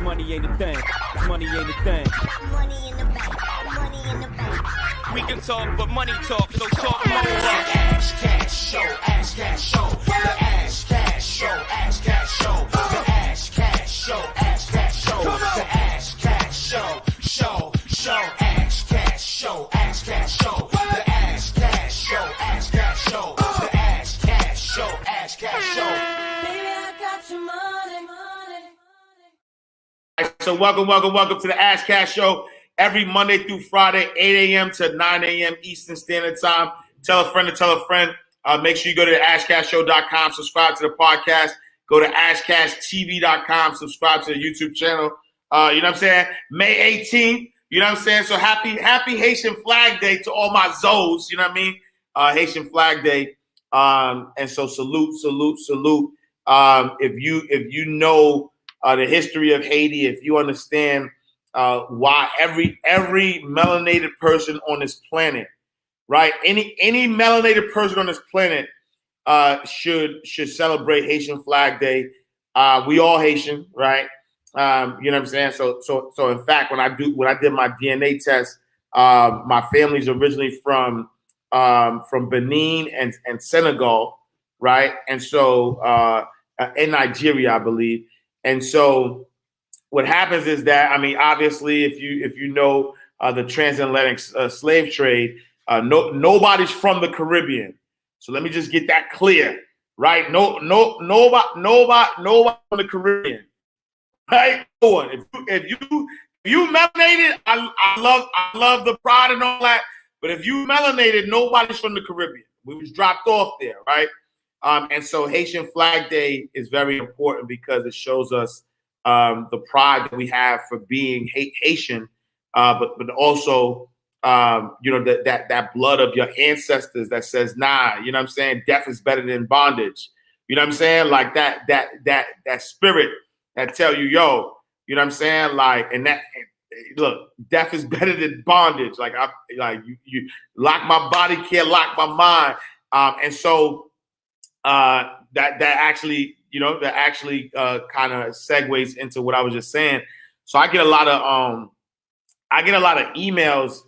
money ain't a thing. Money ain't a thing. Money in the bank. Money in the bank. We can talk, but money talk, so talk more. Ash Cash Show, Ash Cash Show, the Ash Cash Show, Ash Cash Show, the Ash Cash Show, Ash Cash Show, the Ash Cash Show, Ash Cash Show, Ash Cash Show, the Ash Cash Show, Ash Cash Show, the Ash Cash Show, Ash Cash Show. Baby, I got your money. So welcome to the Ash Cash Show every Monday through Friday, 8 a.m. to 9 a.m. Eastern Standard Time. Tell a friend to tell a friend. Make sure you go to ashcashshow.com, subscribe to the podcast. Go to ashcashtv.com, subscribe to the YouTube channel. You know what I'm saying? May 18th, you know what I'm saying? So happy Haitian Flag Day to all my Zoes, you know what I mean? Haitian Flag Day. And so salute. If you know the history of Haiti, if you understand why every melanated person on this planet, right? Any melanated person on this planet should celebrate Haitian Flag Day. We all Haitian, right? You know what I'm saying? So in fact, when I did my DNA test, my family's originally from Benin and Senegal, right? And so in Nigeria, I believe. And so what happens is that, I mean, obviously, if you know the transatlantic slave trade, nobody's from the Caribbean. So let me just get that clear, right? Nobody from the Caribbean, right? No one. If you melanated, I love the pride and all that. But if you melanated, nobody's from the Caribbean. We was dropped off there, right? And so Haitian Flag Day is very important because it shows us the pride that we have for being Haitian, but also that blood of your ancestors that says, nah, you know what I'm saying? Death is better than bondage. You know what I'm saying? Like that spirit that tell you, yo, you know what I'm saying? Like, and that, look, death is better than bondage. Like you lock my body, can't lock my mind. And so that actually kind of segues into what I was just saying. So I get a lot of emails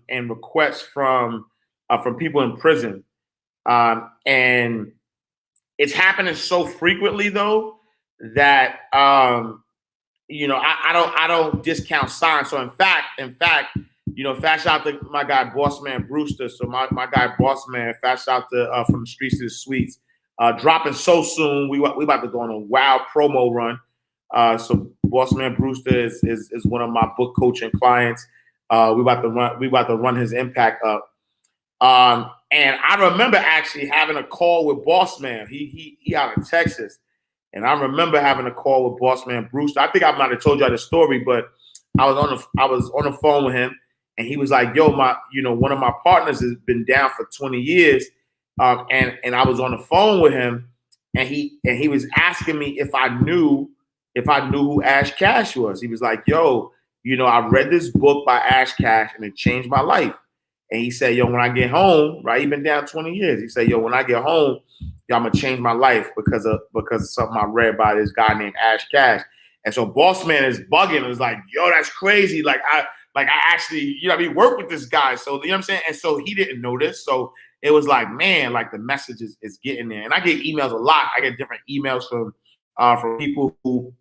and requests from people in prison, and it's happening so frequently though that I don't discount signs. So in fact, fast shout out to my guy Boss Man Brewster. So my guy Boss Man, fast shout out to from the streets to the suites. Dropping so soon. We about to go on a wild promo run. So Boss Man Brewster is one of my book coaching clients. We about to run his impact up. And I remember actually having a call with Boss Man. He out of Texas. And I remember having a call with Boss Man Brewster. I think I might have told y'all the story, but I was on the phone with him, and he was like, "Yo, one of my partners has been down for 20 years." And I was on the phone with him, and he was asking me if I knew who Ash Cash was. He was like, "Yo, I read this book by Ash Cash, and it changed my life." And he said, "Yo, when I get home, right? He been down 20 years. He said, yo, when I get home, I'm gonna change my life because of something I read by this guy named Ash Cash." And so Boss Man is bugging. It was like, "Yo, that's crazy. I actually, work with this guy." So you know what I'm saying? And so he didn't know this. So it was like, man, like the message is getting there. And I get emails a lot. I get different emails from people who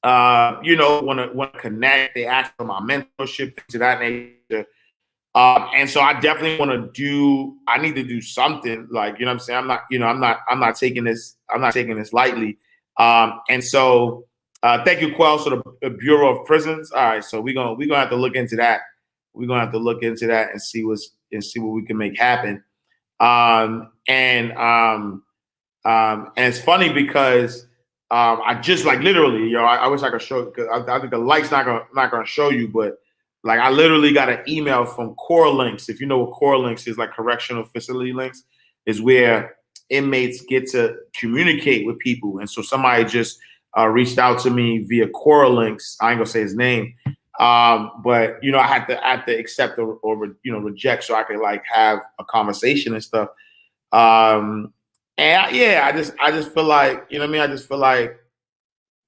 want to connect. They ask for my mentorship, things of that nature. And so I definitely I need to do something, like, you know what I'm saying? I'm not taking this lightly. And so thank you, Quell. So the Bureau of Prisons. All right. So we're gonna have to look into that. We're gonna have to look into that and see what we can make happen. And it's funny because I just literally, I wish I could show, because I think the light's not gonna show you, but I literally got an email from Core Links. If you know what Core Links is, like correctional facility links, is where inmates get to communicate with people. And so somebody just reached out to me via Core Links. I ain't gonna say his name, but I had to accept or reject so I could have a conversation and stuff. And I just feel like, I just feel like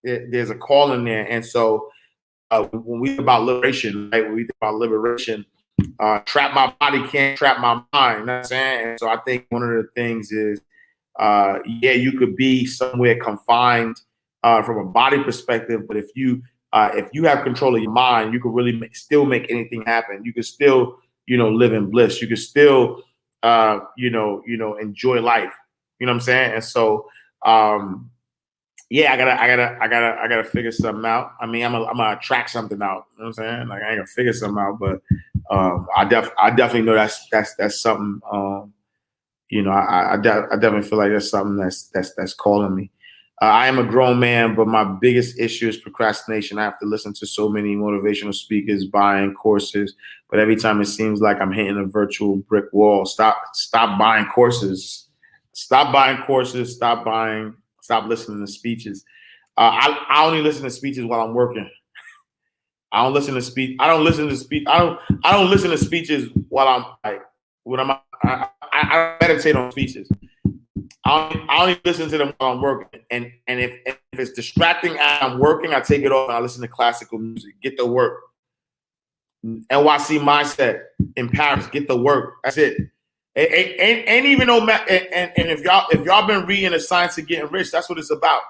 there's a call in there. And so when we think about liberation, right? When we think about liberation, trap my body can't trap my mind. You know what I'm saying? And so I think one of the things is, yeah, you could be somewhere confined from a body perspective, but if you have control of your mind, you can really still make anything happen. You can still, live in bliss. You can still, enjoy life. You know what I'm saying? And so, yeah, I gotta figure something out. I mean, I'm gonna track something out. You know what I'm saying? Like I ain't gonna figure something out, but I definitely know that's something. I definitely feel like that's something that's calling me. I am a grown man, but my biggest issue is procrastination. I have to listen to so many motivational speakers, buying courses, but every time it seems like I'm hitting a virtual brick wall. Stop buying courses. Stop buying courses. Stop listening to speeches. I only listen to speeches while I'm working. I don't listen to speech. I don't listen to speech. I don't listen to speeches while I'm like when I meditate on speeches. I only listen to them while I'm working. And if it's distracting and I'm working, I take it off and I listen to classical music. Get the work. NYC mindset in Paris. Get the work. That's it. And even though and if y'all been reading The Science of Getting Rich, that's what it's about.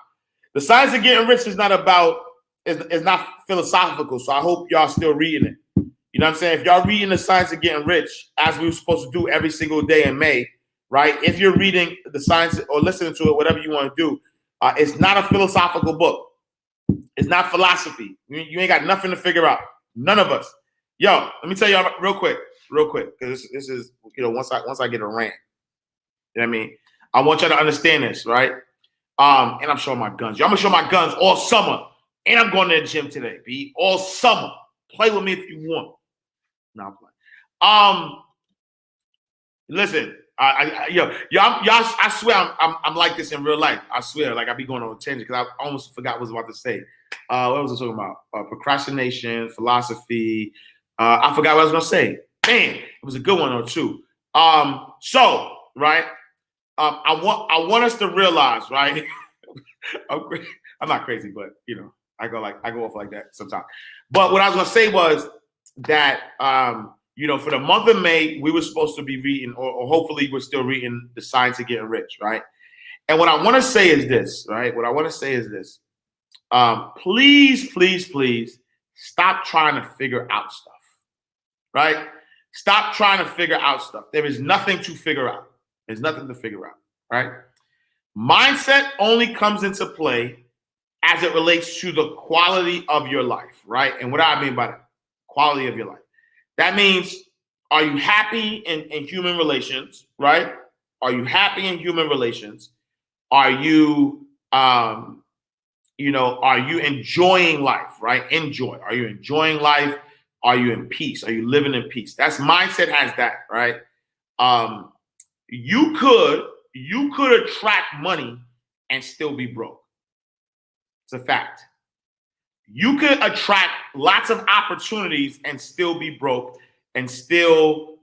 The Science of Getting Rich is not philosophical. So I hope y'all still reading it. You know what I'm saying? If y'all reading The Science of Getting Rich, as we were supposed to do every single day in May, right? If you're reading The Science or listening to it, whatever you want to do, it's not a philosophical book. It's not philosophy. You ain't got nothing to figure out. None of us. Yo, let me tell y'all real quick, because this is, once I get a rant, you know what I mean? I want y'all to understand this, right? And I'm showing my guns. Y'all, I'm gonna show my guns all summer. And I'm going to the gym today, B. All summer. Play with me if you want. No, I'm playing. Listen, I swear I'm like this in real life. I swear, like I be going on a tangent because I almost forgot what I was about to say. What was I talking about? Procrastination, philosophy. I forgot what I was gonna say. Man, it was a good one or two. So right, I want us to realize, right? I'm not crazy, but I go off like that sometimes. But what I was gonna say was that for the month of May, we were supposed to be reading, or hopefully we're still reading The Science of Getting Rich, right? And what I want to say is this, right? What I want to say is this. Please, please, please stop trying to figure out stuff, right? Stop trying to figure out stuff. There is nothing to figure out. There's nothing to figure out, right? Mindset only comes into play as it relates to the quality of your life, right? And what do I mean by that? Quality of your life. That means, are you happy in human relations, right? Are you happy in human relations? Are you, are you enjoying life, right? Enjoy. Are you enjoying life? Are you in peace? Are you living in peace? That's mindset has that, right? You could attract money and still be broke. It's a fact. You could attract lots of opportunities and still be broke and still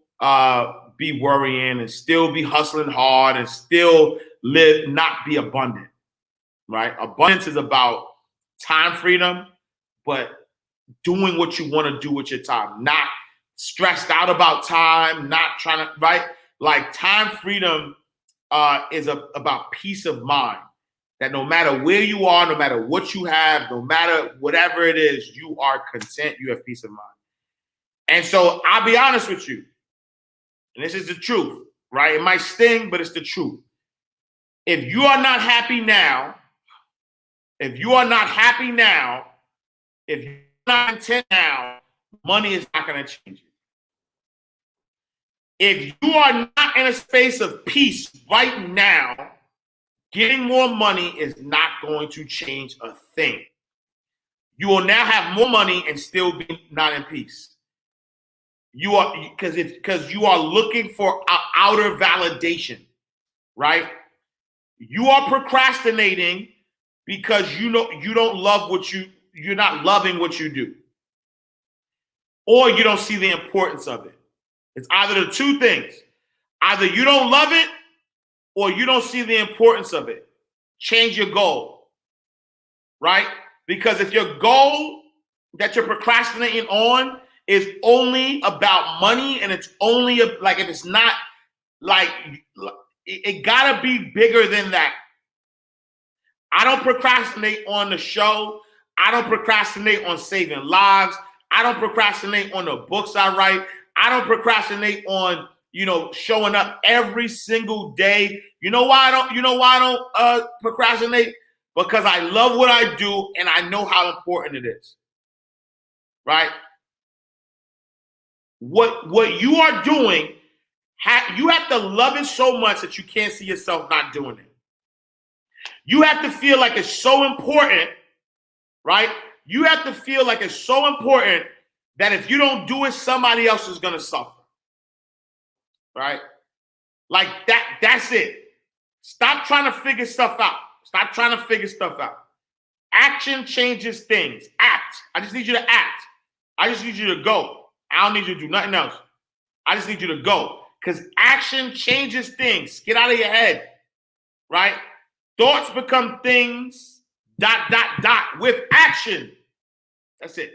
be worrying and still be hustling hard and still not be abundant, right? Abundance is about time freedom, but doing what you want to do with your time, not stressed out about time, not trying to, right? Like time freedom is about peace of mind. That no matter where you are, no matter what you have, no matter whatever it is, you are content, you have peace of mind. And so I'll be honest with you, and this is the truth, right? It might sting, but it's the truth. If you are not happy now, if you're not content now, money is not going to change it. If you are not in a space of peace right now, getting more money is not going to change a thing. You will now have more money and still be not in peace. You are because you are looking for outer validation, right? You are procrastinating because you don't love you're not loving what you do, or you don't see the importance of it. It's either the two things. Either you don't love it or you don't see the importance of it. Change your goal, right? Because if your goal that you're procrastinating on is only about money, and it's only like, if it's not like, it gotta be bigger than that. I don't procrastinate on the show. I don't procrastinate on saving lives. I don't procrastinate on the books I write. I don't procrastinate on, showing up every single day. You know why I don't procrastinate? Because I love what I do and I know how important it is. Right? What you are doing, you have to love it so much that you can't see yourself not doing it. You have to feel like it's so important, right? You have to feel like it's so important that if you don't do it, somebody else is going to suffer, right? Like that's it. Stop trying to figure stuff out. Stop trying to figure stuff out. Action changes things. Act. I just need you to act. I just need you to go. I don't need you to do nothing else. I just need you to go. Because action changes things. Get out of your head, right? Thoughts become things, ... with action. That's it.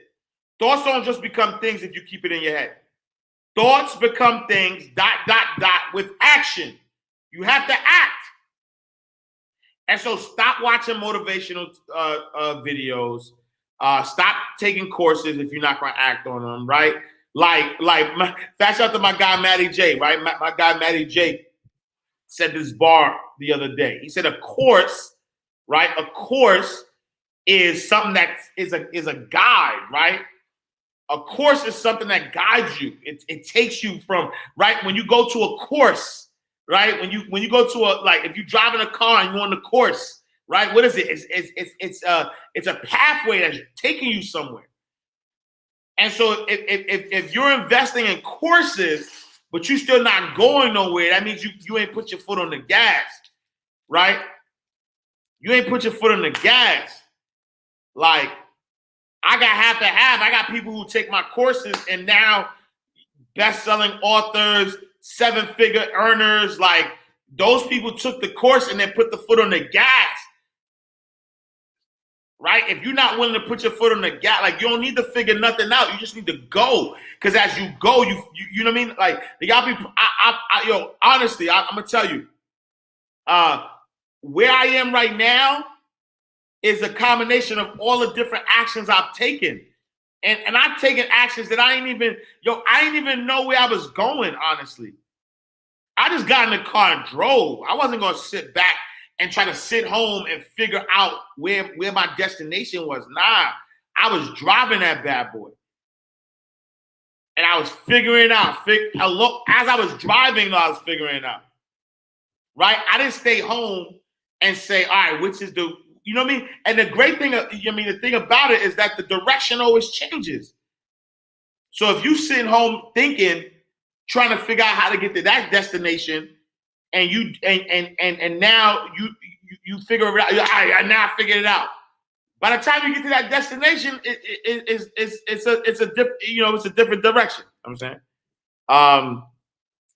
Thoughts don't just become things if you keep it in your head. Thoughts become things, ... with action. You have to act. And so stop watching motivational videos. Stop taking courses if you're not going to act on them, right? Fast out to my guy, Matty J, right? My guy, Matty J, said this bar the other day. He said a course, right? A course is something that is a guide, right? A course is something that guides you. It takes you from, right? When you go to a course, right? When you go to if you drive in a car and you're on the course, right? What is it? It's a pathway that's taking you somewhere. And so if you're investing in courses, but you're still not going nowhere, that means you ain't put your foot on the gas, right? You ain't put your foot on the gas. Like, I got half to half. I got people who take my courses and now best-selling authors, 7-figure earners, like those people took the course and then put the foot on the gas. Right? If you're not willing to put your foot on the gas, like you don't need to figure nothing out. You just need to go. Because as you go, you know what I mean? Like y'all people, honestly, I'm gonna tell you, where I am right now is a combination of all the different actions I've taken. And I've taken actions that I didn't even know where I was going, honestly. I just got in the car and drove. I wasn't gonna sit back and try to sit home and figure out where my destination was. Nah, I was driving that bad boy. And I was figuring it out. As I was driving, I was figuring it out. Right? I didn't stay home and say, all right, which is you know what I mean? And the great thing, the thing about it is that the direction always changes. So if you sitting home thinking, trying to figure out how to get to that destination, and you and now you figure it out. I now figured it out. By the time you get to that destination, it's a different direction. You know what I'm saying.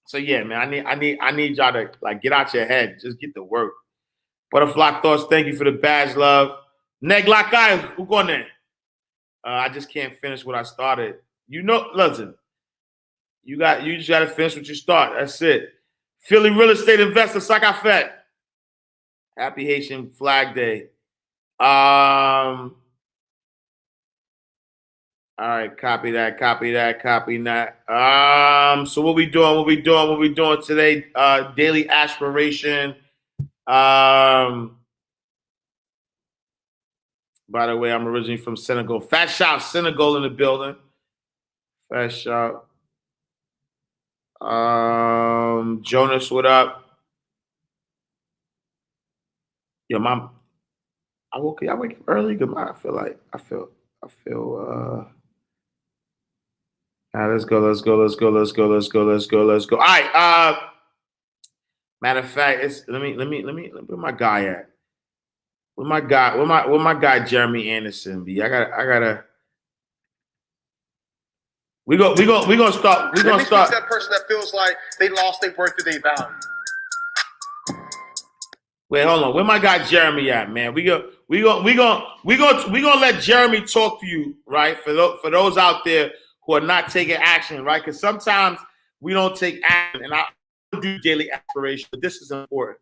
So yeah, man, I need y'all to like get out your head, just get to work. Butterfly Thoughts, thank you for the badge, love. Neg Lakai, who going there? I just can't finish what I started. Listen, you just gotta finish what you start. That's it. Philly real estate investor, Sakafet. Happy Haitian Flag Day. All right, copy that. So what we doing today? Daily aspiration. By the way, I'm originally from Senegal. Fat shout, Senegal in the building. Fat shout. Jonas, what up? Yo, mom. I wake up early. Good morning. I feel. All right, let's go. All right. Matter of fact, let me where my guy at? Where my guy Jeremy Anderson be? I gotta. We're gonna start. That person that feels like they lost their worth or their value. Wait, hold on. Where my guy Jeremy at, man? We're we gonna let Jeremy talk to you, right? For those out there who are not taking action, right? Because sometimes we don't take action, and I do daily aspiration, but this is important.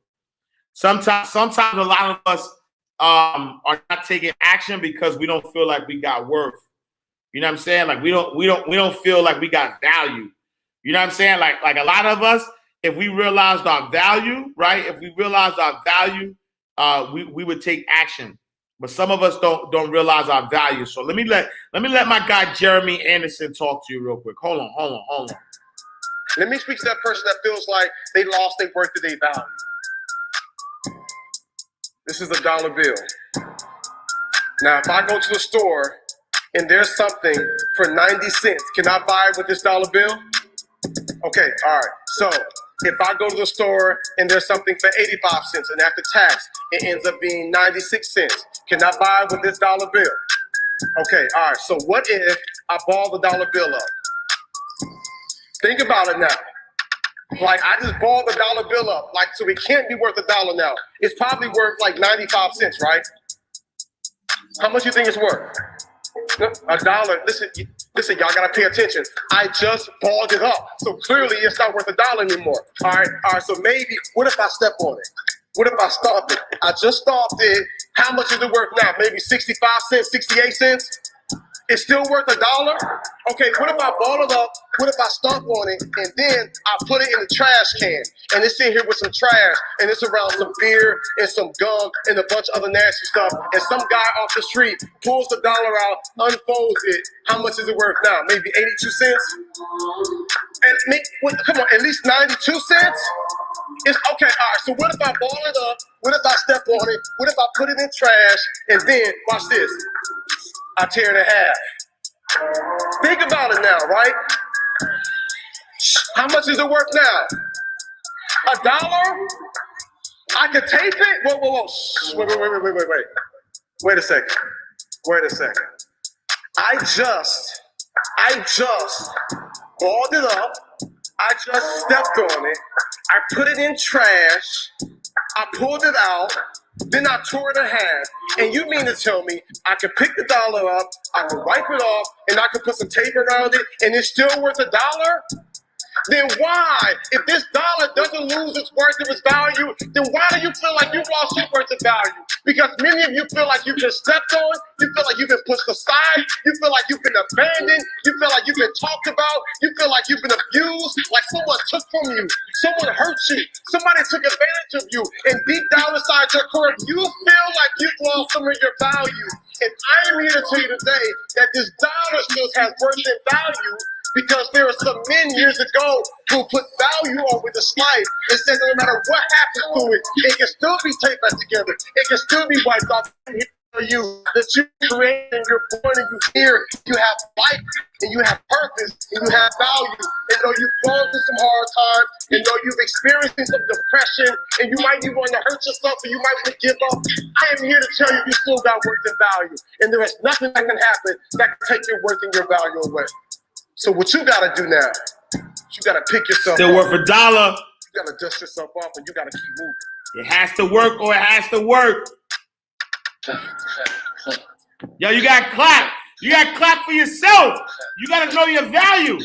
Sometimes a lot of us are not taking action because we don't feel like we got worth. You know what I'm saying? Like we don't feel like we got value. You know what I'm saying? Like a lot of us, if we realized our value, right? If we realized our value, we would take action. But some of us don't realize our value. So let me let my guy Jeremy Anderson talk to you real quick. Hold on. Let me speak to that person that feels like they lost their worth or their value. This is a dollar bill. Now, if I go to the store and there's something for 90 cents, can I buy it with this dollar bill? Okay, all right. So if I go to the store and there's something for 85 cents and after tax, it ends up being 96 cents, can I buy it with this dollar bill? Okay, all right. So what if I ball the dollar bill up? Think about it now. Like, I just balled the dollar bill up. Like, so it can't be worth $1 now. It's probably worth like 95 cents, right? How much do you think it's worth? $1. Listen, y'all gotta pay attention. I just balled it up. So clearly it's not worth $1 anymore. All right. So maybe, what if I step on it? What if I stomp it? I just stomped it. How much is it worth now? Maybe 65 cents, 68 cents? It's still worth $1? Okay, what if I ball it up? What if I stomp on it and then I put it in the trash can and it's in here with some trash and it's around some beer and some gum and a bunch of other nasty stuff and some guy off the street pulls the dollar out, unfolds it. How much is it worth now? Maybe 82 cents? And come on, at least 92 cents? It's okay, all right, so what if I ball it up? What if I step on it? What if I put it in trash and then, watch this, I tear it in half? Think about it now, right? How much is it worth now? $1? I could tape it? Whoa. Wait. Wait a second. I just balled it up. I just stepped on it. I put it in trash. I pulled it out. Then I tore it in half. And you mean to tell me I can pick the dollar up, I can wipe it off, and I can put some tape around it, and it's still worth $1? Then why, if this dollar doesn't lose its worth of its value, then why do you feel like you've lost your worth of value? Because many of you feel like you've been stepped on, you feel like you've been pushed aside, you feel like you've been abandoned, you feel like you've been talked about, you feel like you've been abused, like someone took from you, someone hurt you, somebody took advantage of you, and deep down inside your core, you feel like you've lost some of your value. And I am here to tell you today that this dollar still has worth and value, because there are some men years ago who put value over this life and said that no matter what happens to it, it can still be taped back together. It can still be wiped off. I'm here for you that you create and you're born and you're here. You have life and you have purpose and you have value. And though you've gone through some hard times and though you've experienced some depression and you might be wanting to hurt yourself and you might want to give up, I am here to tell you you still got worth and value. And there is nothing that can happen that can take your worth and your value away. So what you gotta do now, you gotta pick yourself still up. worth $1. You gotta dust yourself off and you gotta keep moving. It has to work or it has to work. Yo, you gotta clap. You gotta clap for yourself. You gotta know your value.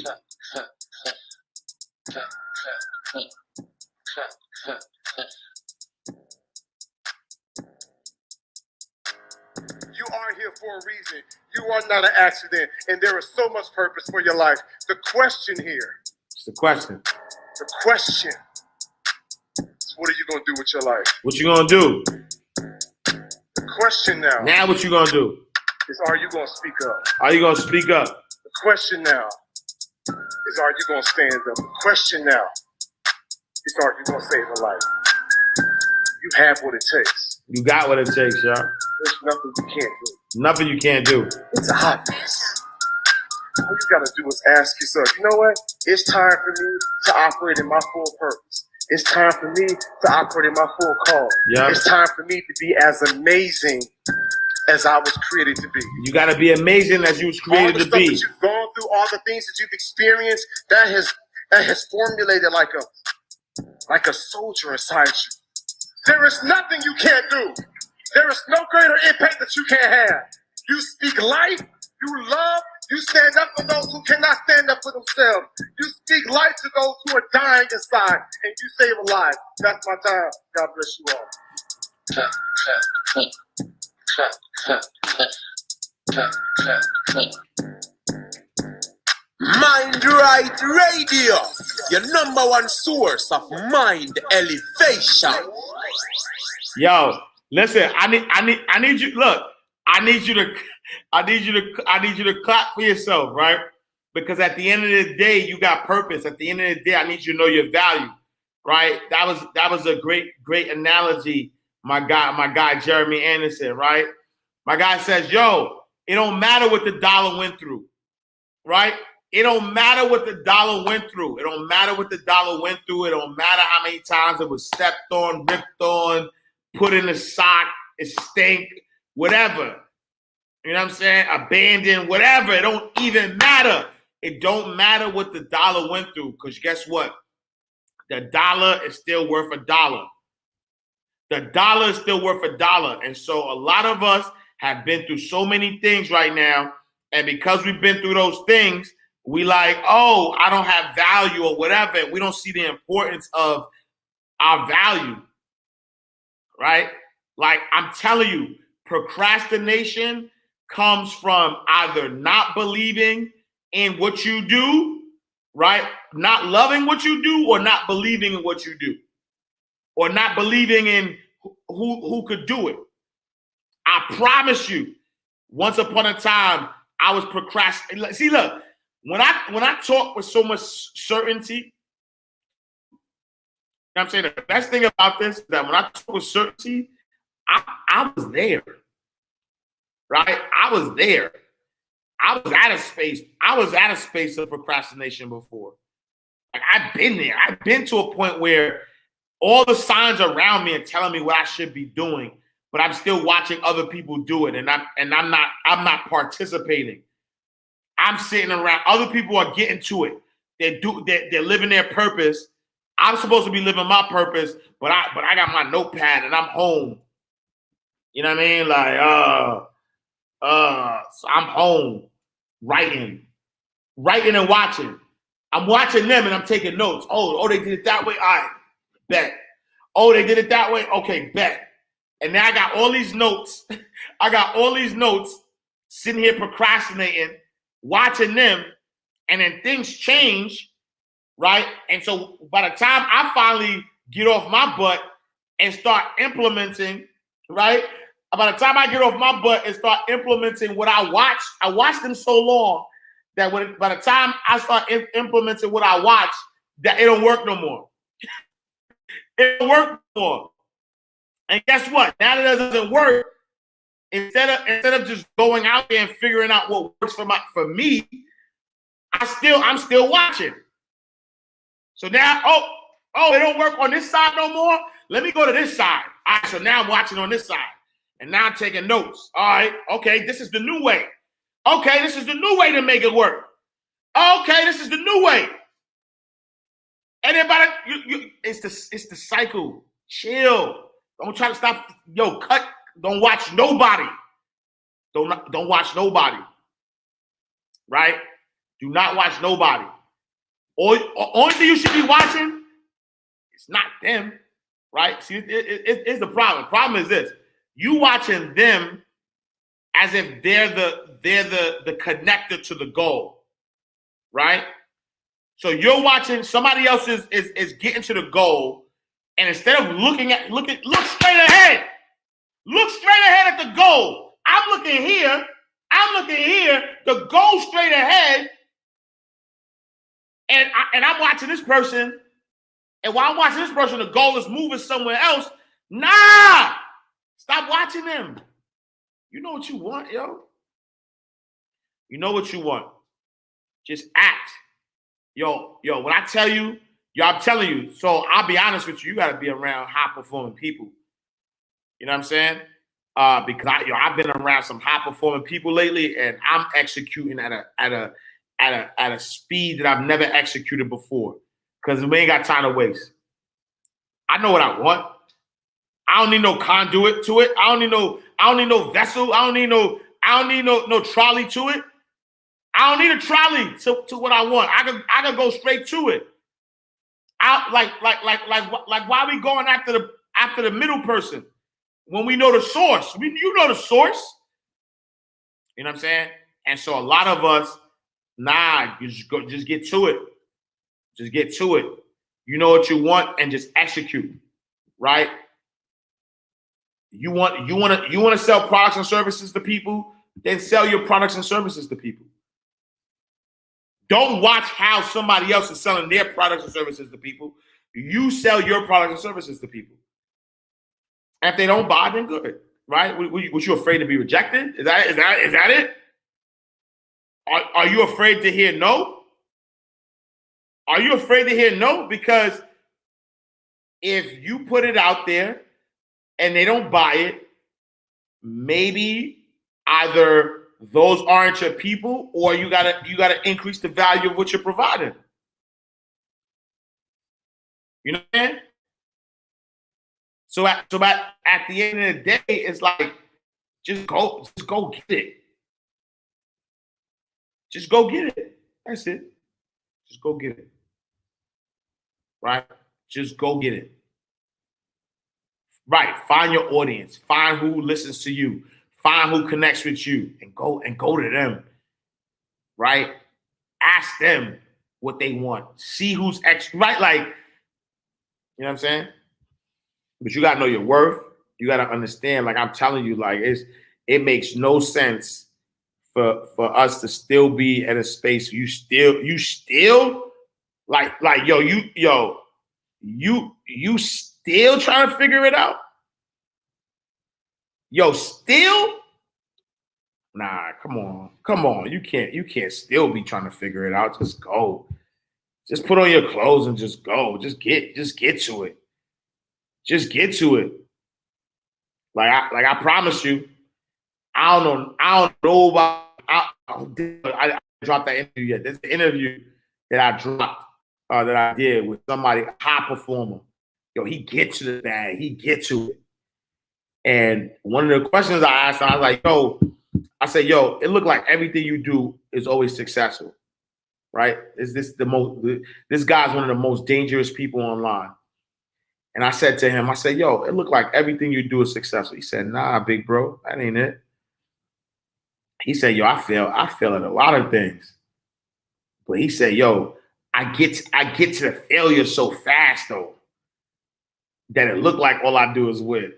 You are here for a reason. You are not an accident, and there is so much purpose for your life. The question here. It's the question. The question is, what are you gonna do with your life? What you gonna do? The question now. Now what you gonna do? Is, are you gonna speak up? Are you gonna speak up? The question now is, are you gonna stand up? The question now is, are you gonna save a life? You have what it takes. You got what it takes, y'all. There's nothing you can't do. Nothing you can't do. It's obvious. All you gotta do is ask yourself, you know what? It's time for me to operate in my full purpose. It's time for me to operate in my full call. Yep. It's time for me to be as amazing as I was created to be. You gotta be amazing as you was created to be. All the stuff that you've gone through, all the things that you've experienced, that has formulated like a soldier inside you. There is nothing you can't do. There is no greater impact that you can have. You speak life, you love, you stand up for those who cannot stand up for themselves. You speak life to those who are dying inside, and you save a life. That's my time. God bless you all. Mind Right Radio, your number one source of mind elevation. Yo, listen, I need you. Look, I need you to clap for yourself, right? Because at the end of the day, you got purpose. At the end of the day, I need you to know your value, right? That was a great analogy. My guy Jeremy Anderson, right? My guy says, yo, it don't matter what the dollar went through, right? It don't matter what the dollar went through. It don't matter what the dollar went through. It don't matter how many times it was stepped on, ripped on, put in a sock, it stank, whatever. You know what I'm saying? Abandoned, whatever. It don't even matter. It don't matter what the dollar went through, because guess what? The dollar is still worth $1. The dollar is still worth $1. And so a lot of us have been through so many things right now. And because we've been through those things, we like, oh, I don't have value or whatever. We don't see the importance of our value, right? Like I'm telling you, procrastination comes from either not believing in what you do, right? Not loving what you do, or not believing in what you do, or not believing in who could do it. I promise you, once upon a time, I was procrastinating. See, look, when I talk with so much certainty, you know what I'm saying, the best thing about this is that when I talk with certainty, I was there, right? I was there. I was at a space. I was at a space of procrastination before. Like I've been there. I've been to a point where all the signs around me are telling me what I should be doing, but I'm still watching other people do it, and I'm not participating. I'm sitting around. Other people are getting to it. They're living their purpose. I'm supposed to be living my purpose, but I got my notepad and I'm home. You know what I mean? Like, so I'm home writing and watching. I'm watching them and I'm taking notes. Oh, they did it that way. All right, bet. Oh, they did it that way. Okay, bet. And now I got all these notes. I got all these notes sitting here procrastinating, watching them, and then things change, right? And so by the time I finally get off my butt and start implementing, right? By the time I get off my butt and start implementing what I watched them so long that by the time I start implementing what I watched, that it don't work no more. It don't work no more. And guess what? Now that it doesn't work, instead of just going out there and figuring out what works for me, I'm still watching. So now, it don't work on this side no more. Let me go to this side. All right, so now I'm watching on this side. And now I'm taking notes. All right, okay, this is the new way. Okay, this is the new way to make it work. Okay, this is the new way. And then it's the cycle. Chill. Don't try to stop. Yo, cut. Don't watch nobody. Don't watch nobody. Right? Do not watch nobody. Only thing you should be watching, it's not them. Right? See, it's the problem. The problem is this. You watching them as if they're the connector to the goal. Right? So you're watching somebody else is getting to the goal, and instead of look straight ahead. Look straight ahead at the goal. I'm looking here. The goal straight ahead, and I'm watching this person. And while I'm watching this person, the goal is moving somewhere else. Nah, stop watching them. You know what you want, yo. You know what you want. Just act. Yo, when I tell you, I'm telling you. So I'll be honest with you. You got to be around high-performing people. You know what I'm saying? Because I've been around some high-performing people lately, and I'm executing at a speed that I've never executed before. Because we ain't got time to waste. I know what I want. I don't need no conduit to it. I don't need no vessel. I don't need no trolley to it. I don't need a trolley to what I want. I can go straight to it. Like why are we going after the middle person when we know the source? You know the source. You know what I'm saying? And so a lot of us, you just get to it. Just get to it. You know what you want and just execute, right? You want to sell products and services to people, then sell your products and services to people. Don't watch how somebody else is selling their products and services to people. You sell your products and services to people. And if they don't buy, then good, right? Was you afraid to be rejected? Is that it? Are you afraid to hear no? Are you afraid to hear no? Because if you put it out there and they don't buy it, maybe either those aren't your people, or you gotta increase the value of what you're providing. You know what I'm saying? So at the end of the day, it's like just go get it. Just go get it. That's it. Just go get it. Right? Just go get it. Right. Find your audience. Find who listens to you. Find who connects with you and go to them. Right? Ask them what they want. See who's right? Like, you know what I'm saying? But you gotta know your worth. You gotta understand, like I'm telling you, like it makes no sense for us to still be at a space you still like you still trying to figure it out. Still? Nah, come on. You can't still be trying to figure it out. Just go. Just put on your clothes and just go. Just get to it. Just get to it. Like I promise you, I don't know about I dropped that interview yet. There's an interview that I dropped that I did with somebody, a high performer. He gets to the bag. He gets to it. And one of the questions I asked him, I was like, it looked like everything you do is always successful, right? This guy's one of the most dangerous people online. And I said to him, it looked like everything you do is successful. He said, nah, big bro, that ain't it. He said, I fail at a lot of things. But he said, I get to the failure so fast though, that it looked like all I do is win.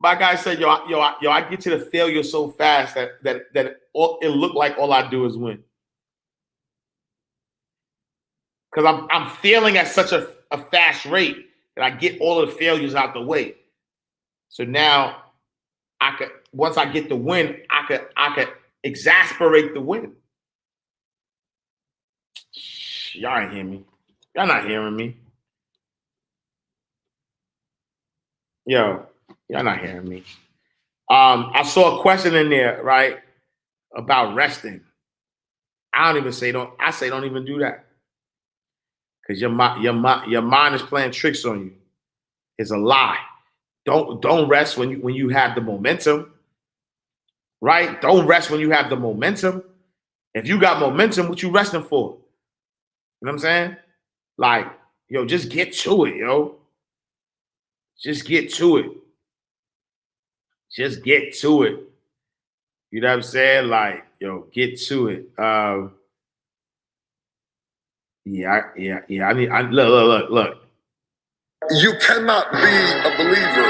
My guy said, I get to the failure so fast that it looked like all I do is win. Because I'm failing at such a fast rate that I get all the failures out the way. So now once I get the win, I could exasperate the win. Y'all ain't hear me. Y'all not hearing me. Y'all not hearing me. I saw a question in there, right, about resting. I say don't even do that. Because your mind is playing tricks on you. It's a lie. Don't rest when you have the momentum. Right? Don't rest when you have the momentum. If you got momentum, what you resting for? You know what I'm saying? Like, just get to it, Just get to it. Just get to it. You know what I'm saying? Like, get to it. I need. Look. You cannot be a believer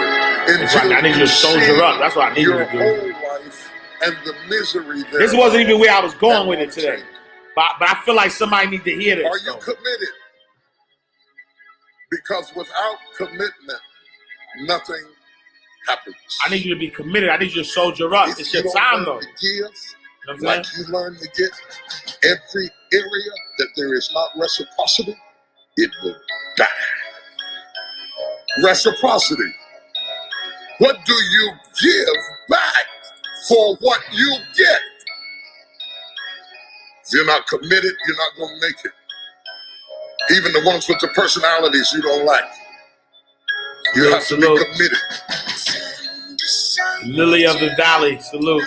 until I need you to soldier up. That's what I need you to do. Your whole life and the misery there. This wasn't even where I was going with it today. But I feel like somebody needs to hear this. Are you committed? Because without commitment, nothing happens. I need you to be committed. I need you to soldier up. It's your time, though. Give, like you learn to get every area that there is not reciprocity, it will die. Reciprocity. What do you give back for what you get? If you're not committed, you're not going to make it. Even the ones with the personalities you don't like. You have to be Salute. committed. Lily of the Valley, salute.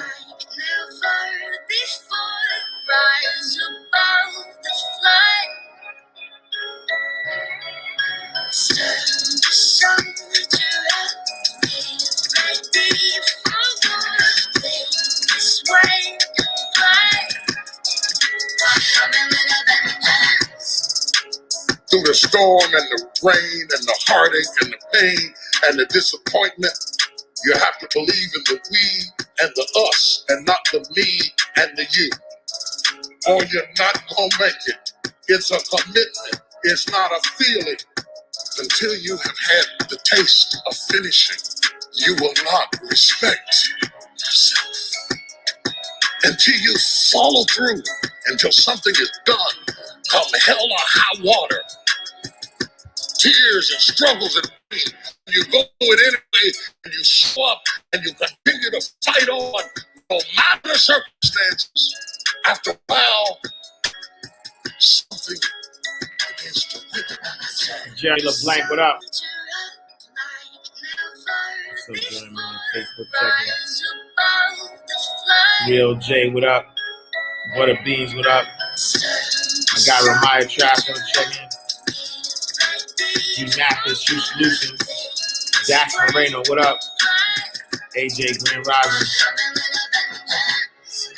Through the storm and the rain and the heartache and the pain and the disappointment, you have to believe in the we and the us and not the me and the you. Or you're not gonna make it. It's a commitment. It's not a feeling. Until you have had the taste of finishing, you will not respect yourself. Until you follow through, until something is done, come hell or high water, tears and struggles and pain, you go it anyway, and you show up and you continue to fight on, no matter the circumstances. After a while, something begins to wither. Jerry LeBlanc, what up? So join me on Facebook, check it out. Real J, what up? Butter Beans, what up? I got Ramaya Trash on check-in. G Mathis, Shoe Solutions. Dax Moreno, what up? AJ Grand Rising.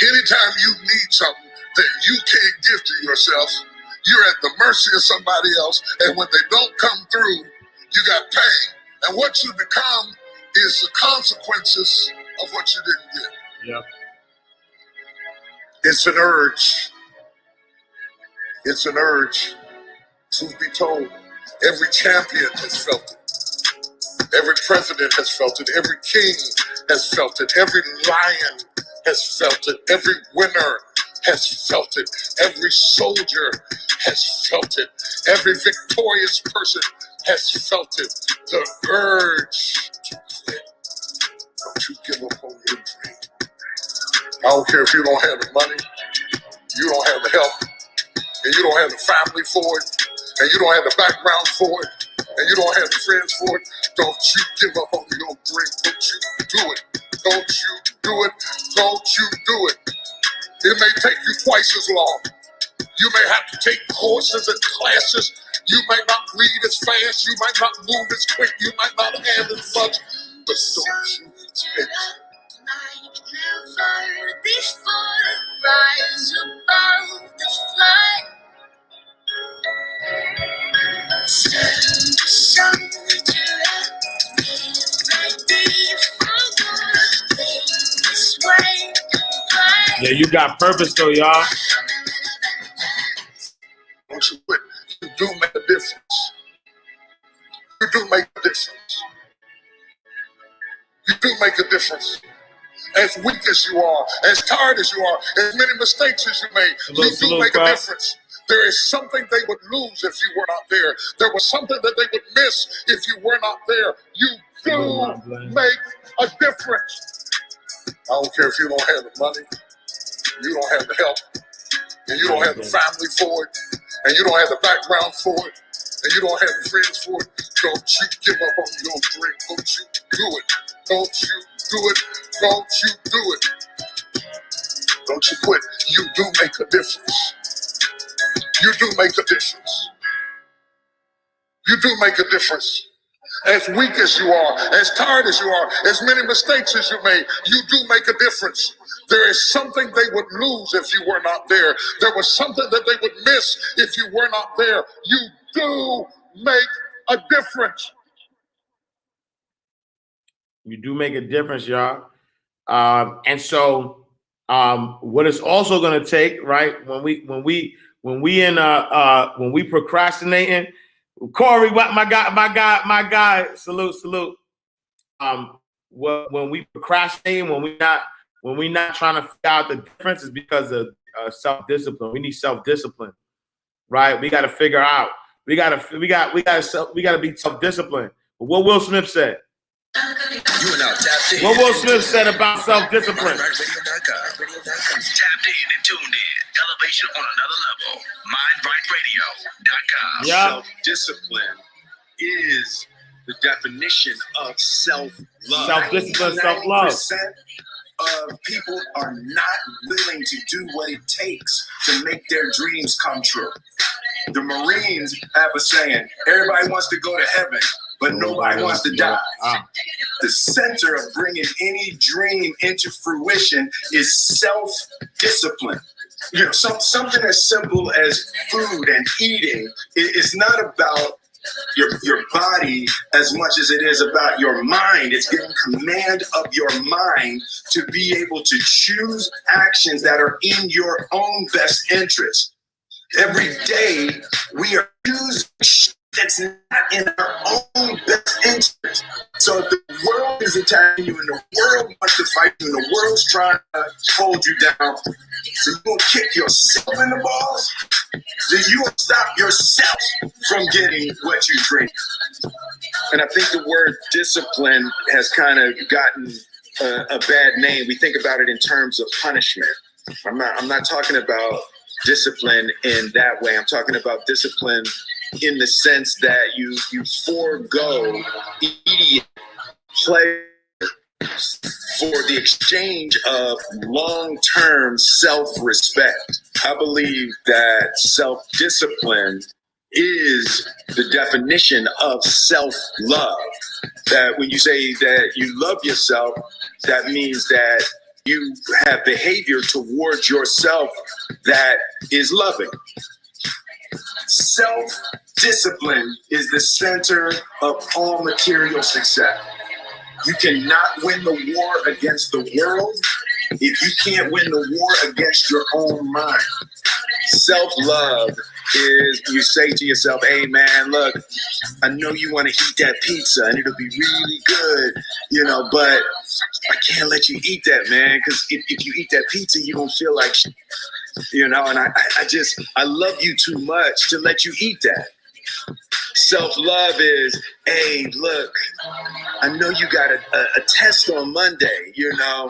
Anytime you need something that you can't give to yourself, you're at the mercy of somebody else, and when they don't come through, you got pain. And what you become is the consequences of what you didn't get. Yep. It's an urge. It's an urge. Truth be told, every champion has felt it. Every president has felt it. Every king has felt it. Every lion has felt it. Every winner has felt it. Every soldier has felt it. Every victorious person has felt it. The urge to quit. Don't you give up on your dream. I don't care if you don't have the money, you don't have the help, and you don't have the family for it, and you don't have the background for it, and you don't have the friends for it. Don't you give up on your dream. Don't you do it. Don't you do it. Don't you do it. It may take you twice as long. You may have to take courses and classes. You might not read as fast. You might not move as quick. You might not have as much. But don't you quit. Yeah, you got purpose though, y'all. Don't you quit. You do make a difference. You do make a difference. You do make a difference. As weak as you are, as tired as you are, as many mistakes as you made, you do make a difference. There is something they would lose if you were not there. There was something that they would miss if you were not there. You do make a difference. I don't care if you don't have the money, you don't have the help, and you don't have the family for it, and you don't have the background for it, and you don't have the friends for it. Don't you give up on your dream. Don't you do it. Don't you do it. Don't you do it. Don't you quit. You do make a difference. You do make a difference. You do make a difference. As weak as you are, as tired as you are, as many mistakes as you made, you do make a difference. There is something they would lose if you were not there. There was something that they would miss if you were not there. You do make a difference. You do make a difference, y'all. And so what it's also going to take, right? When we procrastinating, Corey, my guy, salute. When we procrastinating, when we not trying to figure out the difference, is because of self-discipline. We need self-discipline, right? We got to figure out. We got to be self-disciplined. But what Will Smith said. What Will Smith said about self-discipline. Tapped in and tuned in. motivation on another level. MindBrightRadio.com. Yeah. Self-discipline is the definition of self-love. Self-discipline, self-love. 90% of people are not willing to do what it takes to make their dreams come true. The Marines have a saying, everybody wants to go to heaven, but nobody wants to die. The center of bringing any dream into fruition is self-discipline. You know, something as simple as food and eating is not about your body as much as it is about your mind. It's getting command of your mind to be able to choose actions that are in your own best interest. Every day we are choosing shit that's not in our own best interest. So if the world is attacking you and the world wants to fight you and the world's trying to hold you down, so you gonna kick yourself in the balls? Then you will stop yourself from getting what you dream. And I think the word discipline has kind of gotten a bad name. We think about it in terms of punishment. I'm not talking about discipline in that way. I'm talking about discipline in the sense that you forego immediate pleasure for the exchange of long-term self-respect. I believe that self-discipline is the definition of self-love. That when you say that you love yourself, that means that you have behavior towards yourself that is loving. Self-discipline is the center of all material success. You cannot win the war against the world if you can't win the war against your own mind. Self-love is you say to yourself, hey man, look, I know you want to eat that pizza and it'll be really good, you know, but I can't let you eat that, man, because if you eat that pizza, you don't feel like shit, you know, and I love you too much to let you eat that. Self-love is, hey, look, I know you got a test on Monday, you know,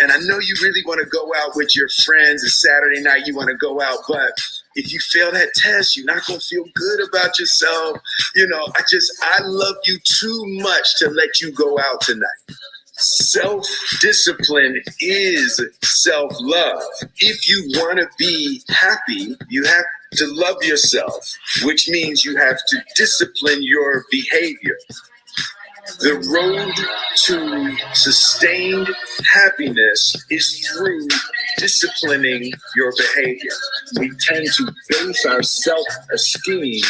and I know you really want to go out with your friends. It's Saturday night, you want to go out, but if you fail that test, you're not going to feel good about yourself. You know, I love you too much to let you go out tonight. Self-discipline is self-love. If you want to be happy, you have to love yourself, which means you have to discipline your behavior. The road to sustained happiness is through disciplining your behavior. We tend to base our self-esteem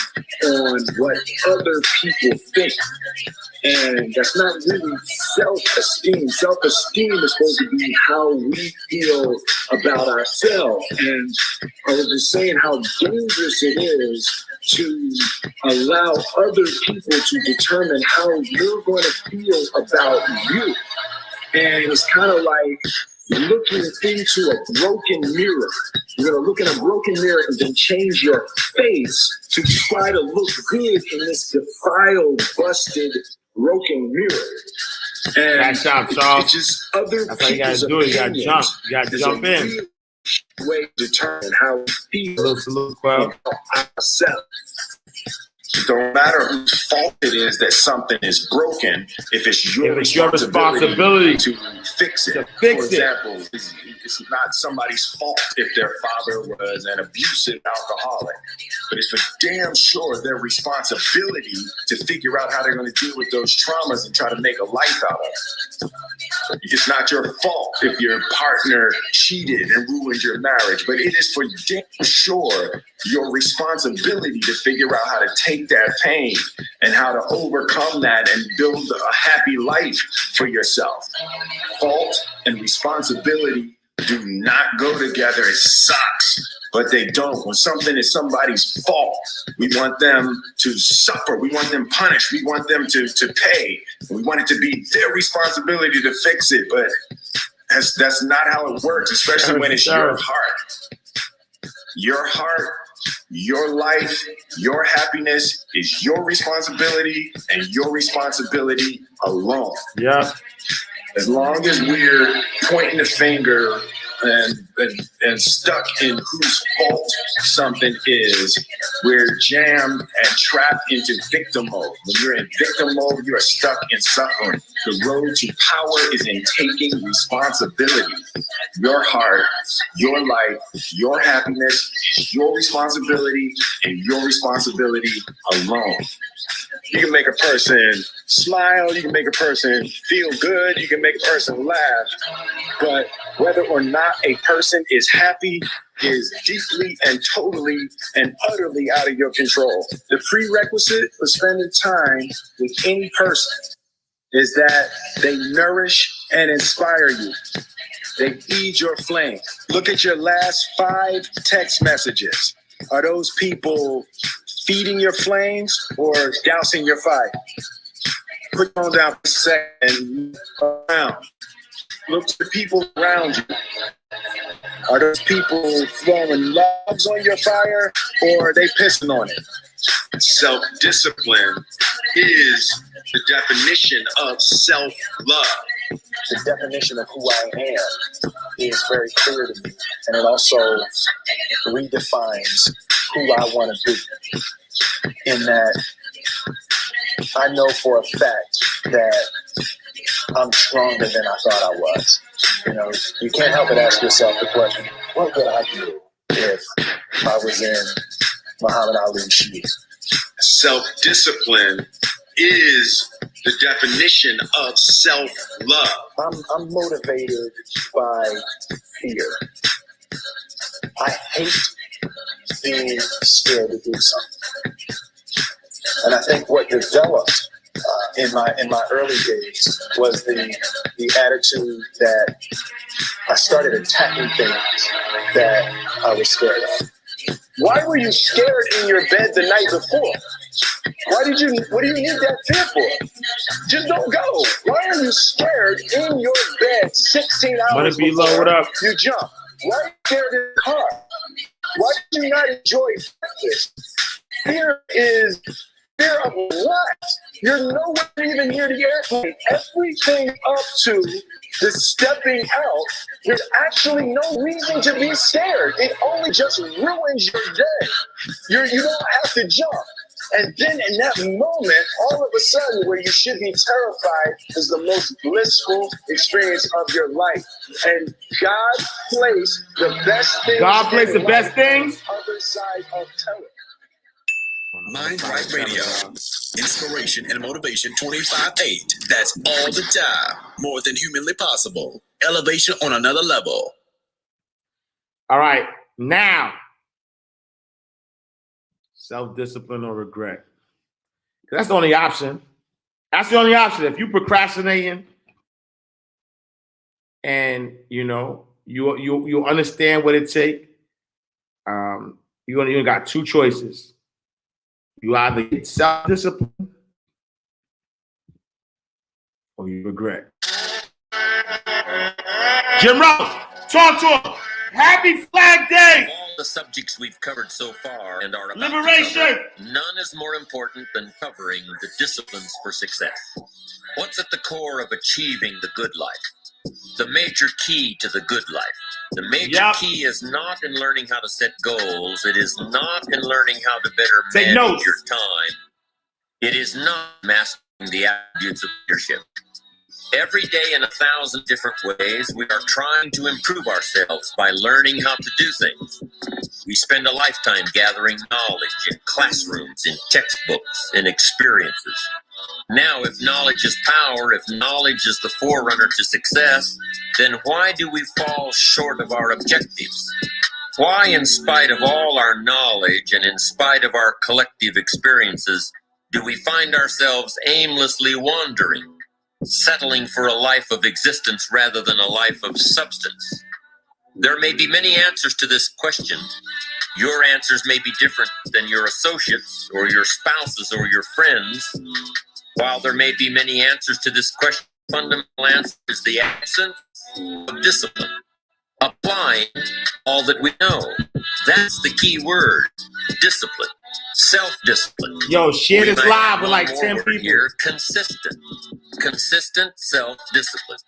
on what other people think. And that's not really self-esteem. Self-esteem is supposed to be how we feel about ourselves. And I was just saying how dangerous it is to allow other people to determine how you're going to feel about you. And it's kind of like looking into a broken mirror. You're going to look in a broken mirror and then change your face to try to look good in this defiled, busted, broken mirror. And Back shop, Charles. it's just other That's how you people's gotta do it. You gotta jump. opinions. You gotta There's jump a in. real way to determine how we feel Salute, Quell. about ourselves. It don't matter whose fault it is that something is broken, if it's your responsibility to fix it. to fix For it. example, it's not somebody's fault if their father was an abusive alcoholic, but it's for damn sure their responsibility to figure out how they're going to deal with those traumas and try to make a life out of it. It's not your fault if your partner cheated and ruined your marriage, but it is for damn sure your responsibility to figure out how to take that pain and how to overcome that and build a happy life for yourself. Fault and responsibility do not go together. It sucks, but they don't. When something is somebody's fault, we want them to suffer. We want them punished. We want them to pay. We want it to be their responsibility to fix it, but that's not how it works, especially when it's your heart. Your heart, your life, your happiness is your responsibility and your responsibility alone. Yeah. As long as we're pointing the finger and stuck in whose fault something is, we're jammed and trapped into victim mode. When you're in victim mode, you are stuck in suffering. The road to power is in taking responsibility. Your heart, your life, your happiness, your responsibility, and your responsibility alone. You can make a person smile, you can make a person feel good, you can make a person laugh, but whether or not a person is happy is deeply and totally and utterly out of your control. The prerequisite for spending time with any person is that they nourish and inspire you. They feed your flame. Look at your last 5 text messages. Are those people feeding your flames or dousing your fire? Put your phone down for a second and look around. Look to the people around you. Are those people throwing logs on your fire or are they pissing on it? Self-discipline is the definition of self-love. The definition of who I am is very clear to me, and it also redefines who I want to be. In that I know for a fact that I'm stronger than I thought I was. You know, you can't help but ask yourself the question, what would I do if I was in Muhammad Ali's shoes? Self-discipline is the definition of self-love. I'm motivated by fear. I hate being scared to do something. And I think what developed in my early days was the attitude that I started attacking things that I was scared of. Why were you scared in your bed the night before? What do you need that fear for? Just don't go. Why are you scared in your bed 16 hours before you jump? Why are you scared in the car? Why do you not enjoy breakfast? Fear is fear of what? You're nowhere even near the airplane. Everything up to the stepping out, there's actually no reason to be scared. It only just ruins your day. You don't have to jump. And then in that moment, all of a sudden, where you should be terrified is the most blissful experience of your life. And God placed the best things. God placed the best things. Other side of terror. Mind Right Radio. Inspiration and motivation 25/8. That's all the time. More than humanly possible. Elevation on another level. All right. Now, self-discipline or regret. That's the only option. That's the only option. If you procrastinating and you understand what it takes, you got 2 choices. You either get self-discipline or you regret. Jim Rowe, talk to him. Happy Flag Day. All the subjects we've covered so far and are about Liberation. to cover, none is more important than covering the disciplines for success. What's at the core of achieving the good life? The major key to the good life. The major key is not in learning how to set goals. It is not in learning how to better manage your time. It is not mastering the attributes of leadership. Every day in 1,000 different ways, we are trying to improve ourselves by learning how to do things. We spend a lifetime gathering knowledge in classrooms, in textbooks, in experiences. Now, if knowledge is power, if knowledge is the forerunner to success, then why do we fall short of our objectives? Why, in spite of all our knowledge and in spite of our collective experiences, do we find ourselves aimlessly wandering, settling for a life of existence rather than a life of substance? There may be many answers to this question. Your answers may be different than your associates or your spouses or your friends. While there may be many answers to this question, the fundamental answer is the absence of discipline. Applying all that we know. That's the key word, discipline. Self-discipline. Yo, share We this might live add with one like more 10 word people. here, consistent. Consistent self-discipline.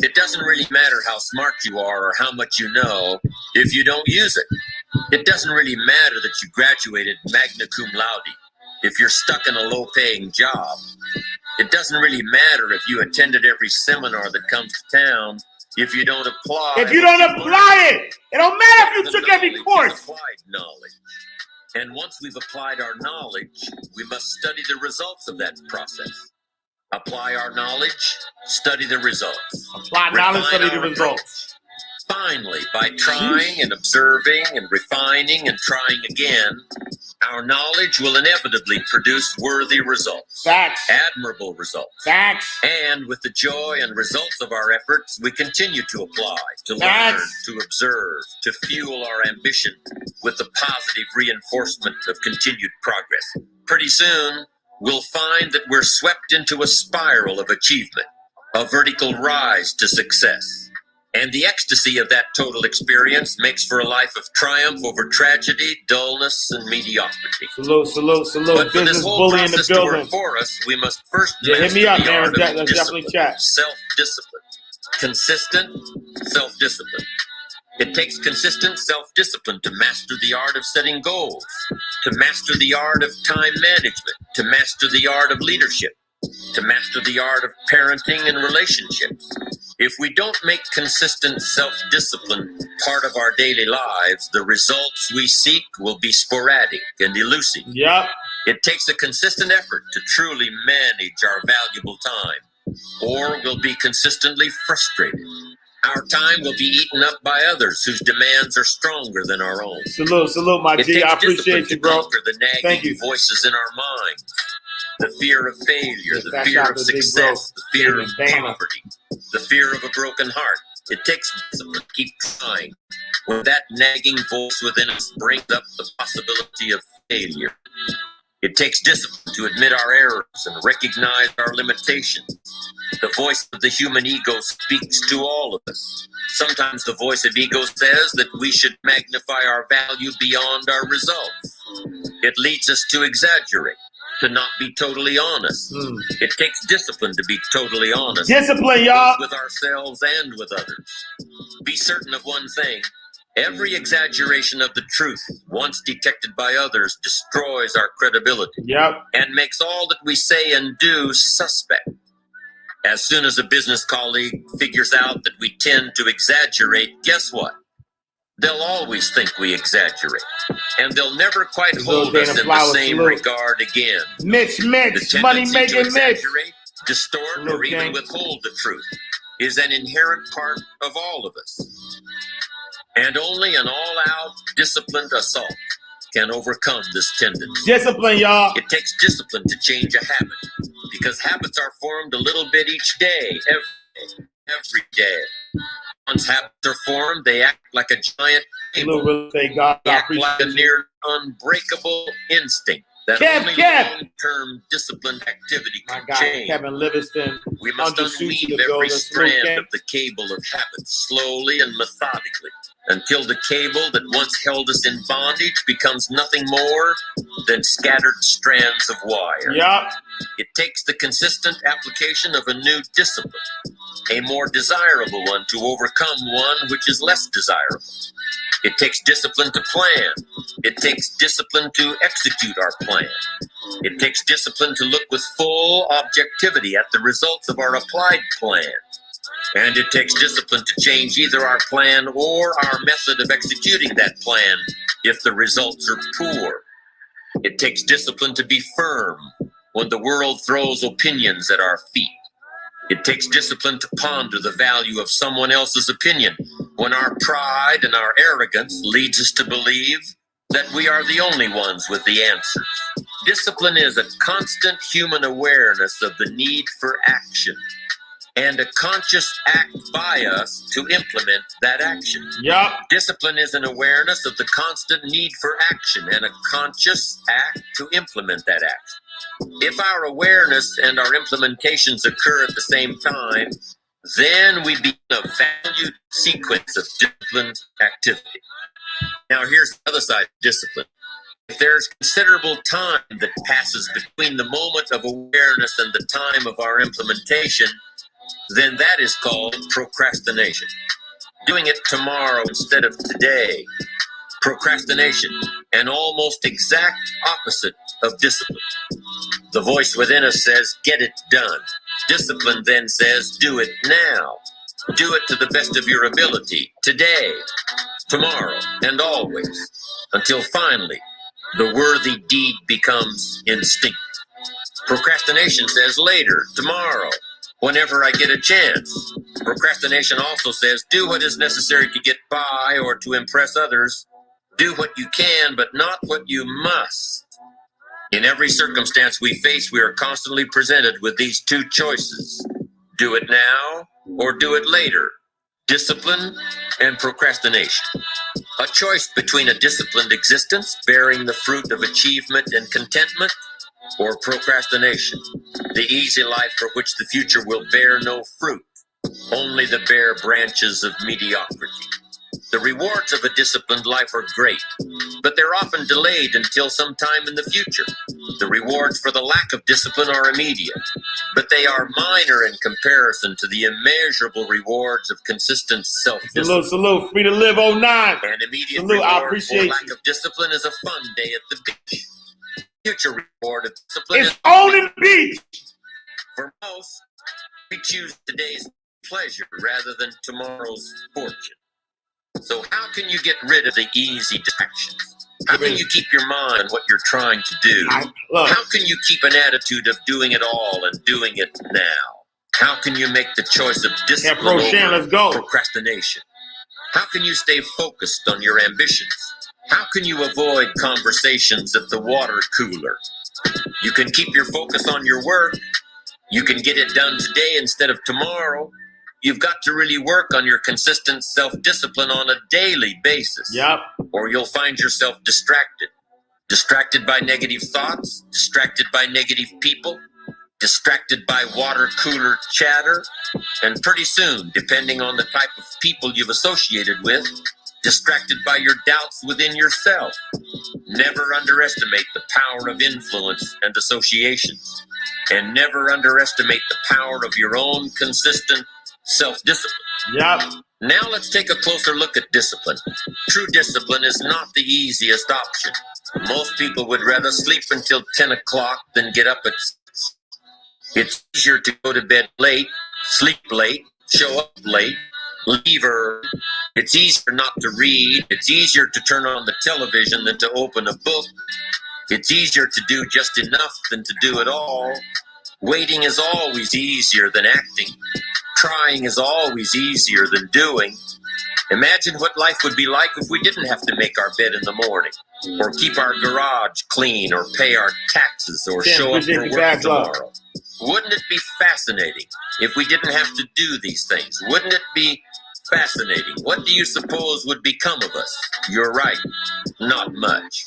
It doesn't really matter how smart you are or how much you know if you don't use it. It doesn't really matter that you graduated magna cum laude if you're stuck in a low-paying job. It doesn't really matter if you attended every seminar that comes to town if you don't apply. If you don't apply it, it don't matter if you took every course. Applied knowledge. And once we've applied our knowledge, we must study the results of that process. Apply our knowledge, study the results. Apply knowledge, Refine study the our results. approach. Finally, by trying and observing and refining and trying again, our knowledge will inevitably produce worthy results. Facts. Admirable results. Facts. And with the joy and results of our efforts, we continue to apply, to learn, Facts. to observe, to fuel our ambition with the positive reinforcement of continued progress. Pretty soon, we'll find that we're swept into a spiral of achievement, a vertical rise to success. And the ecstasy of that total experience makes for a life of triumph over tragedy, dullness, and mediocrity. Salute, salute, salute. But for Business this whole bully in the process to work building. for us, we must first Yeah, hit me master up, the man. art of Let's definitely discipline, chat. self-discipline, consistent self-discipline. It takes consistent self-discipline to master the art of setting goals, to master the art of time management, to master the art of leadership, to master the art of parenting and relationships. If we don't make consistent self-discipline part of our daily lives, the results we seek will be sporadic and elusive. Yep. It takes a consistent effort to truly manage our valuable time, or we'll be consistently frustrated. Our time will be eaten up by others whose demands are stronger than our own. Salute, salute, my It G. takes I discipline appreciate to you, bro. conquer the Thank nagging you. voices in our minds. The fear of failure, the That's fear out of the big success, bro. the fear of Bam. poverty, the fear of a broken heart. It takes discipline to keep trying when that nagging voice within us brings up the possibility of failure. It takes discipline to admit our errors and recognize our limitations. The voice of the human ego speaks to all of us. Sometimes the voice of ego says that we should magnify our value beyond our results. It leads us to exaggerate, to not be totally honest. It takes discipline to be totally honest. Discipline, y'all. Both with ourselves and with others. Be certain of one thing. Every exaggeration of the truth, once detected by others, destroys our credibility. Yep. And makes all that we say and do suspect. As soon as a business colleague figures out that we tend to exaggerate, guess what? They'll always think we exaggerate. And they'll never quite hold us in the same regard again. Mitch, The money tendency to making Mitch. exaggerate, distort, or Salute, even gang. withhold the truth is an inherent part of all of us. And only an all-out, disciplined assault can overcome this tendency. Discipline, y'all. It takes discipline to change a habit, because habits are formed a little bit each day, every day. Once habits are formed, they act like a giant cable. Salute, real estate God. They I act like a appreciate you. near unbreakable instinct that only long-term disciplined activity My can guy, change. Kevin Livingston. We must Under Sushi, unweave the every builder. Salute, strand gang. of the cable of habit slowly and methodically until the cable that once held us in bondage becomes nothing more than scattered strands of wire. Yup. It takes the consistent application of a new discipline, a more desirable one, to overcome one which is less desirable. It takes discipline to plan. It takes discipline to execute our plan. It takes discipline to look with full objectivity at the results of our applied plan. And it takes discipline to change either our plan or our method of executing that plan if the results are poor. It takes discipline to be firm when the world throws opinions at our feet. It takes discipline to ponder the value of someone else's opinion when our pride and our arrogance leads us to believe that we are the only ones with the answers. Discipline is a constant human awareness of the need for action and a conscious act by us to implement that action. Yup. Discipline is an awareness of the constant need for action and a conscious act to implement that action. If our awareness and our implementations occur at the same time, then we begin a valued sequence of disciplined activity. Now here's the other side of discipline. If there's considerable time that passes between the moment of awareness and the time of our implementation, then that is called procrastination. Doing it tomorrow instead of today. Procrastination, an almost exact opposite of discipline. The voice within us says, get it done. Discipline then says, do it now. Do it to the best of your ability, today, tomorrow, and always, until finally the worthy deed becomes instinct. Procrastination says later, tomorrow, whenever I get a chance. Procrastination also says, do what is necessary to get by or to impress others. Do what you can, but not what you must. In every circumstance we face, we are constantly presented with these two choices. Do it now or do it later. Discipline and procrastination. A choice between a disciplined existence, bearing the fruit of achievement and contentment, or procrastination, the easy life for which the future will bear no fruit, only the bare branches of mediocrity. The rewards of a disciplined life are great, but they're often delayed until some time in the future. The rewards for the lack of discipline are immediate, but they are minor in comparison to the immeasurable rewards of consistent self-discipline. Salute, free to live 09. An immediate Salute, I reward appreciate for lack you. of discipline is a fun day at the beach. Future reward of discipline It's is on the beach. for most, we choose today's pleasure rather than tomorrow's fortune. So how can you get rid of the easy distractions? How can you keep your mind on what you're trying to do? How can you keep an attitude of doing it all and doing it now? How can you make the choice of discipline over procrastination? How can you stay focused on your ambitions? How can you avoid conversations at the water cooler? You can keep your focus on your work. You can get it done today instead of tomorrow. You've got to really work on your consistent self-discipline on a daily basis. Yep. Or you'll find yourself distracted. Distracted by negative thoughts, distracted by negative people, distracted by water cooler chatter, and pretty soon, depending on the type of people you've associated with, distracted by your doubts within yourself. Never underestimate the power of influence and associations, and never underestimate the power of your own consistent self-discipline. Yep. Now let's take a closer look at discipline. True discipline is not the easiest option. Most people would rather sleep until 10 o'clock than get up at 6. It's easier to go to bed late, sleep late, show up late, leave early. It's easier not to read. It's easier to turn on the television than to open a book. It's easier to do just enough than to do it all. Waiting is always easier than acting. Trying is always easier than doing. Imagine what life would be like if we didn't have to make our bed in the morning, or keep our garage clean, or pay our taxes, or show up for work tomorrow. Wouldn't it be fascinating if we didn't have to do these things? Wouldn't it be fascinating? What do you suppose would become of us? You're right, not much.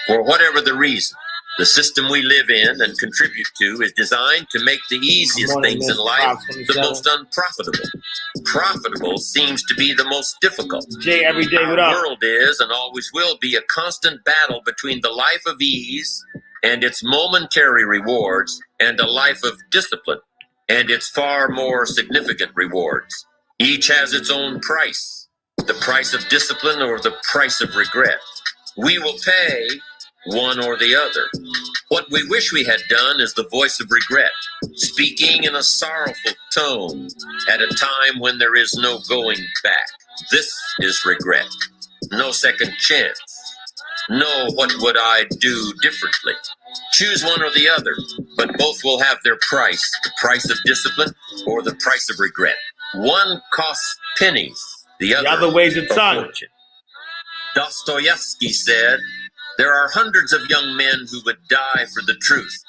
For whatever the reason, the system we live in and contribute to is designed to make the easiest things in life the most unprofitable. Profitable seems to be the most difficult. Jay, every day, what up? Our world is and always will be a constant battle between the life of ease and its momentary rewards and a life of discipline and its far more significant rewards. Each has its own price, the price of discipline or the price of regret. We will pay one or the other. What we wish we had done is the voice of regret, speaking in a sorrowful tone at a time when there is no going back. This is regret. No second chance. No, what would I do differently? Choose one or the other, but both will have their price, the price of discipline or the price of regret. One costs pennies, the other weighs a ton. fortune. Dostoevsky said, there are hundreds of young men who would die for the truth,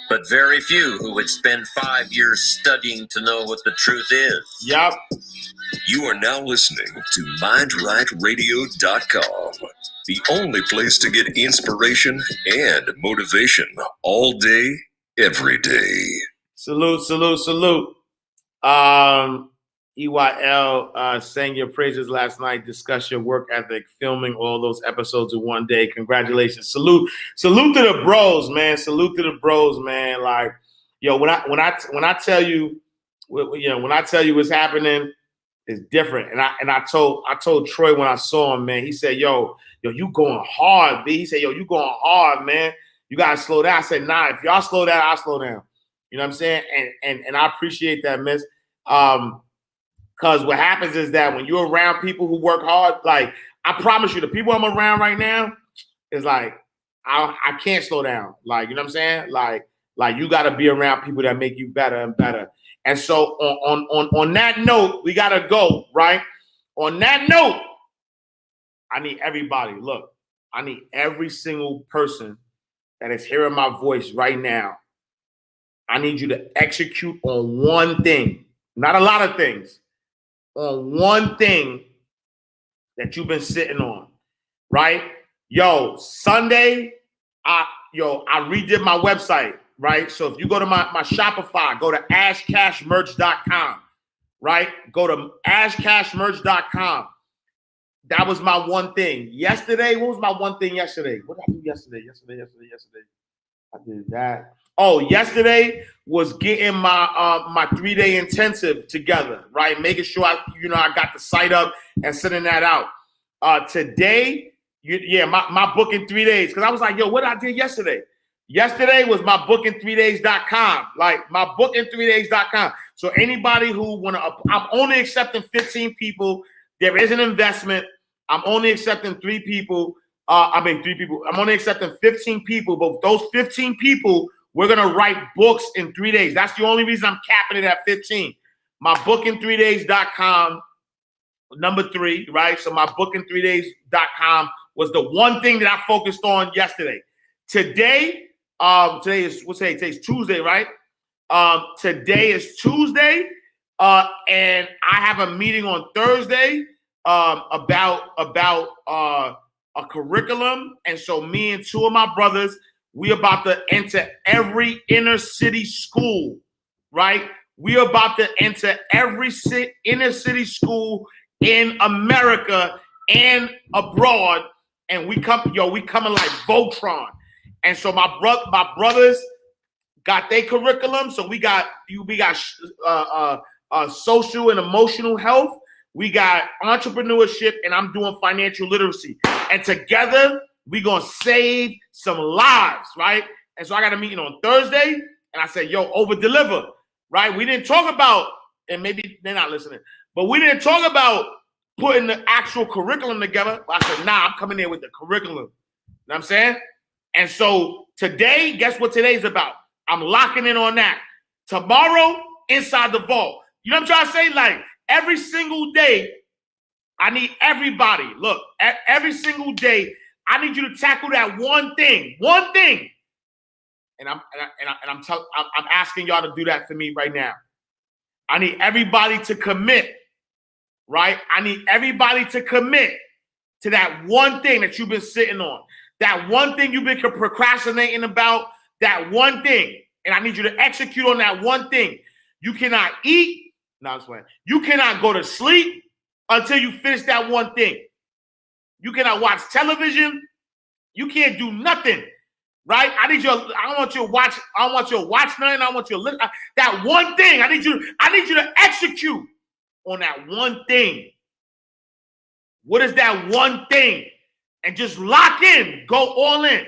but very few who would spend 5 years studying to know what the truth is. Yep. You are now listening to MindRightRadio.com, the only place to get inspiration and motivation all day, every day. Salute. EYL sang your praises last night. Discuss your work ethic, filming all those episodes in one day. Congratulations. Salute to the bros, man. Salute to the bros, man. Like, yo, when I tell you, when I tell you what's happening, it's different. And I told Troy when I saw him, man. He said, yo, you going hard, B. He said, yo, you going hard, man. You gotta slow down. I said, nah. If y'all slow down, I'll slow down. You know what I'm saying? And I appreciate that, miss. Because what happens is that when you're around people who work hard, like I promise you, the people I'm around right now is like I can't slow down. Like, you know what I'm saying? Like you got to be around people that make you better and better. And so on that note, we got to go, right? On that note, I need everybody. Look, I need every single person that is hearing my voice right now. I need you to execute on one thing, not a lot of things. On one thing that you've been sitting on, right? Yo, Sunday, I redid my website, right? So if you go to my Shopify, go to ashcashmerch.com, right? Go to ashcashmerch.com. That was my one thing. Yesterday, what was my one thing yesterday? What did I do yesterday? Yesterday. I did that. Oh, yesterday was getting my 3-day intensive together, right? Making sure I got the site up and sending that out. Today, my book in 3 days. Because I was like, yo, what I did yesterday? Yesterday was my bookin3days.com. Like my bookin3days.com. So anybody who I'm only accepting 15 people. There is an investment. I'm only accepting 3 people. 3 people. I'm only accepting 15 people, but those 15 people, we're going to write books in 3 days. That's the only reason I'm capping it at 15. My bookin3days.com, number 3, right? So my bookin3days.com was the one thing that I focused on yesterday. Today, today's Tuesday, right? Today is Tuesday, and I have a meeting on Thursday about a curriculum. And so me and 2 of my brothers, we about to enter every inner city school, right? We about to enter every inner city school in America and abroad. And we coming like Voltron. And so my brothers got their curriculum. So we got social and emotional health. We got entrepreneurship, and I'm doing financial literacy. And together, we're going to save some lives, right? And so I got a meeting on Thursday, and I said, yo, over-deliver, right? We didn't talk about, and maybe they're not listening, but we didn't talk about putting the actual curriculum together. I said, nah, I'm coming in with the curriculum. You know what I'm saying? And so today, guess what today's about? I'm locking in on that. Tomorrow, inside the vault. You know what I'm trying to say? Like, every single day, I need everybody. Look, every single day, I need you to tackle that one thing. And I'm asking y'all to do that for me right now. I need everybody to commit, right? I need everybody to commit to that one thing that you've been sitting on. That one thing you've been procrastinating about, that one thing. And I need you to execute on that one thing. You cannot eat. No, I'm playing. You cannot go to sleep until you finish that one thing. You cannot watch television. You can't do nothing, right? I don't want you to watch nothing. I want you to listen. That one thing. I need you to execute on that one thing. What is that one thing? And just lock in. Go all in.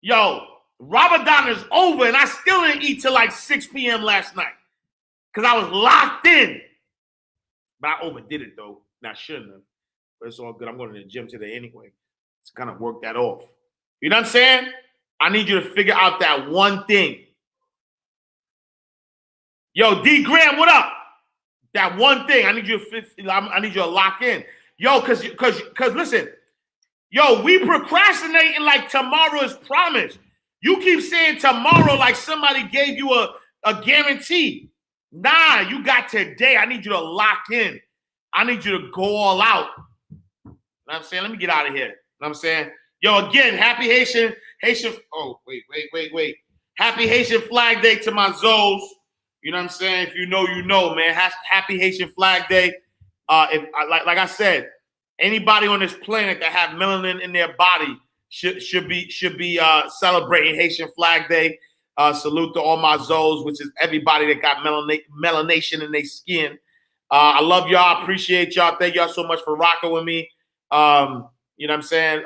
Yo, Ramadan is over, and I still didn't eat till like 6 p.m. last night because I was locked in. But I overdid it, though. I shouldn't have. But it's all good. I'm going to the gym today anyway to kind of work that off. You know what I'm saying? I need you to figure out that one thing. Yo, D Graham, what up? That one thing. I need you to lock in. Yo, because listen, yo, we procrastinating like tomorrow is promised. You keep saying tomorrow like somebody gave you a guarantee. Nah, you got today. I need you to lock in. I need you to go all out. You know what I'm saying? Let me get out of here. You know what I'm saying? Yo, again, happy Haitian. Oh, wait. Happy Haitian Flag Day to my Zoes. You know what I'm saying? If you know, you know, man. Happy Haitian Flag Day. Like I said, anybody on this planet that have melanin in their body should be celebrating Haitian Flag Day. Salute to all my Zoes, which is everybody that got melanation in their skin. I love y'all. Appreciate y'all. Thank y'all so much for rocking with me. You know what I'm saying?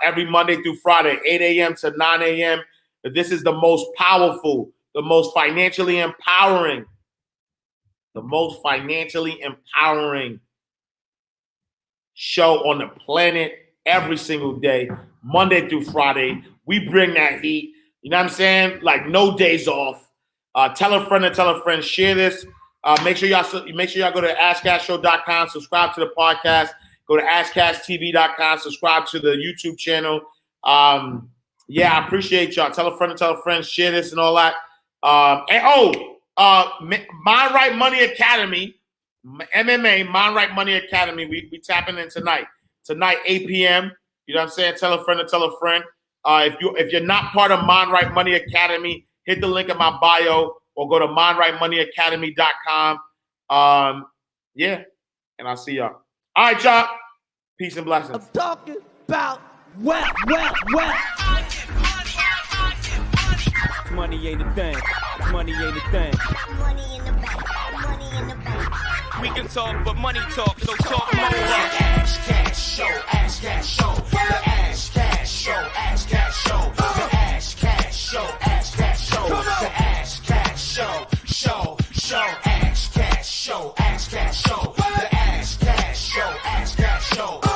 Every Monday through Friday, 8 a.m. to 9 a.m. This is the most powerful, the most financially empowering show on the planet every single day, Monday through Friday. We bring that heat. You know what I'm saying? Like no days off. Tell a friend to tell a friend. Share this. Make sure y'all go to AskCashShow.com. Subscribe to the podcast. Go to AskCashTV.com. Subscribe to the YouTube channel. Yeah, I appreciate y'all. Tell a friend to tell a friend. Share this and all that. Mind Right Money Academy, MMA, Mind Right Money Academy. We tapping in tonight. Tonight, 8 p.m. You know what I'm saying? Tell a friend to tell a friend. If you're not part of Mind Right Money Academy, hit the link in my bio or go to mindrightmoneyacademy.com. Yeah, and I'll see y'all. All right, y'all. Peace and blessings. I'm talking about well. Money ain't a thing. Money ain't a thing. Money in the bank. Money in the bank. We can talk, but money talk, so talk more. Ash Cash Show, Ash Cash Show, the Ash Cash Show, Ash Cash Show, the Ash Cash Show, Ash Cash Show, the Ash Cash Show, Ash Cash Show, Ash Cash Show, the Ash Cash Show, Ash Cash Show.